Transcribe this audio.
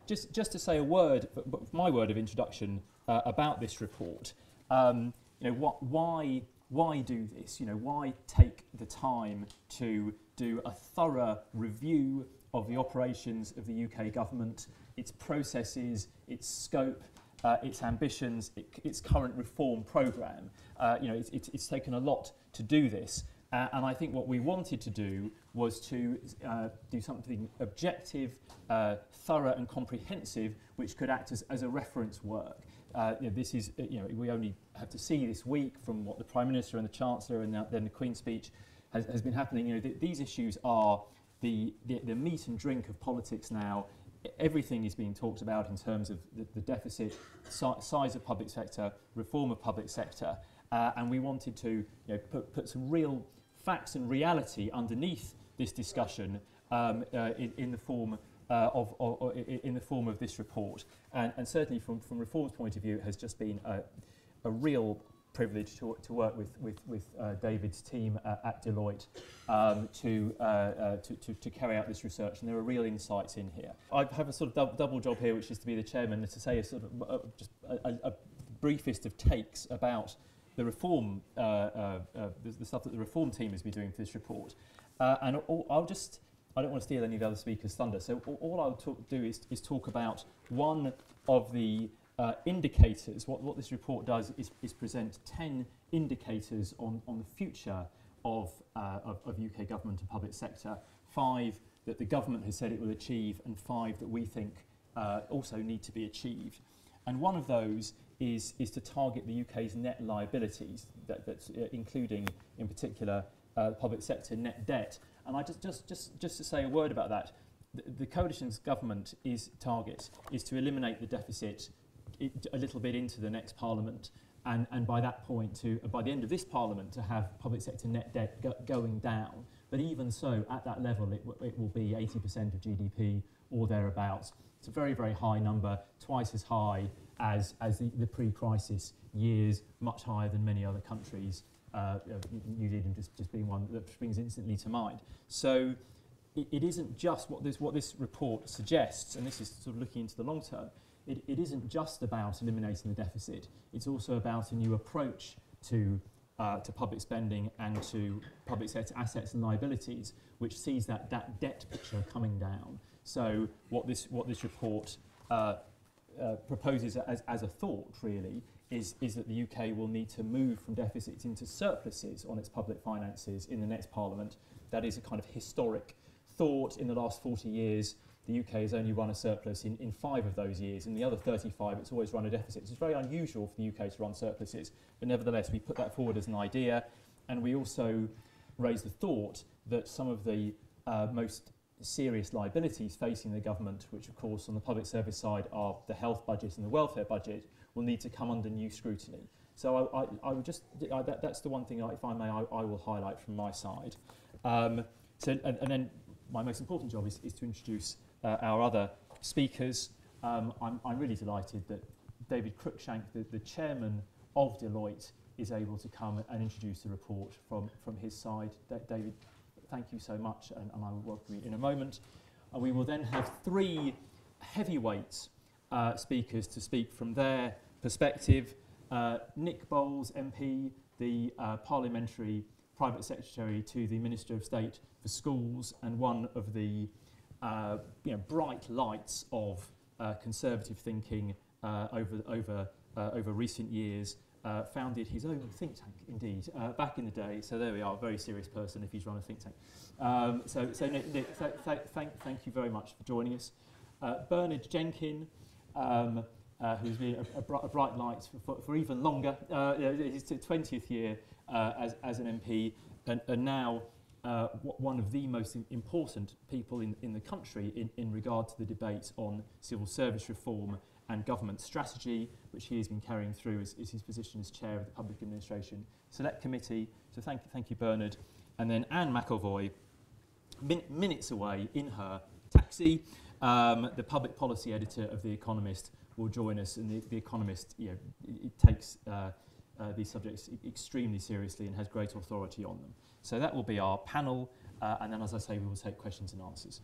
just to say a word, my word of introduction about this report. Why do this? Why take the time to do a thorough review of the operations of the UK government, its processes, its scope, its ambitions, its current reform programme? It's taken a lot to do this. And I think what we wanted to do was to do something objective, thorough and comprehensive, which could act as a reference work. This is, we only have to see this week from what the Prime Minister and the Chancellor and then the Queen's speech has been happening. These issues are the meat and drink of politics now. Everything is being talked about in terms of the deficit, size of public sector, reform of public sector, and we wanted to put some real facts and reality underneath this discussion in the form of this report, and certainly from Reform's point of view, it has just been a real privilege to work with David's team at Deloitte to carry out this research, and there are real insights in here. I have a sort of double job here, which is to be the chairman and to say just a briefest of takes about the reform, the stuff that the reform team has been doing for this report, and I don't want to steal any of the other speakers' thunder, so all I'll do is talk about one of the indicators. What this report does is present 10 indicators on the future of UK government and public sector, 5 that the government has said it will achieve, and 5 that we think also need to be achieved. And one of those is to target the UK's net liabilities, that's including in particular public sector net debt. And I just to say a word about that, the coalition's government target is to eliminate the deficit a little bit into the next Parliament, and by that point, by the end of this Parliament, to have public sector net debt going down. But even so, at that level, it will be 80% of GDP or thereabouts. It's a very, very high number, twice as high as the pre-crisis years, much higher than many other countries. New Zealand just being one that springs instantly to mind. So it isn't just what this report suggests, and this is sort of looking into the long term. It isn't just about eliminating the deficit. It's also about a new approach to public spending and to public sector assets and liabilities, which sees that debt picture coming down. So what this report proposes as a thought, really, is that the UK will need to move from deficits into surpluses on its public finances in the next Parliament. That is a kind of historic thought. In the last 40 years, the UK has only run a surplus in 5 of those years. In the other 35, it's always run a deficit. It's very unusual for the UK to run surpluses, but nevertheless, we put that forward as an idea, and we also raised the thought that some of the most serious liabilities facing the government, which of course on the public service side are the health budget and the welfare budget, will need to come under new scrutiny. So I would just, that's the one thing, if I may, I will highlight from my side. And then my most important job is to introduce our other speakers. I'm really delighted that David Cruikshank, the chairman of Deloitte, is able to come and introduce the report from his side. David, thank you so much, and I will welcome you in a moment. And we will then have 3 heavyweight speakers to speak from their perspective. Nick Bowles, MP, the Parliamentary Private Secretary to the Minister of State for Schools, and one of the bright lights of conservative thinking over recent years. Founded his own think tank, indeed, back in the day. So there we are, a very serious person if he's run a think tank. So Nick, thank you very much for joining us. Bernard Jenkin, who's been a bright light for even longer, his 20th year as an MP, and now one of the most important people in the country in regard to the debate on civil service reform and government strategy, which he has been carrying through as his position as chair of the Public Administration Select Committee. So thank you, Bernard. And then Anne McElvoy, minutes away in her taxi, the public policy editor of The Economist, will join us. And the Economist, it takes these subjects extremely seriously and has great authority on them. So that will be our panel. And then, as I say, we will take questions and answers.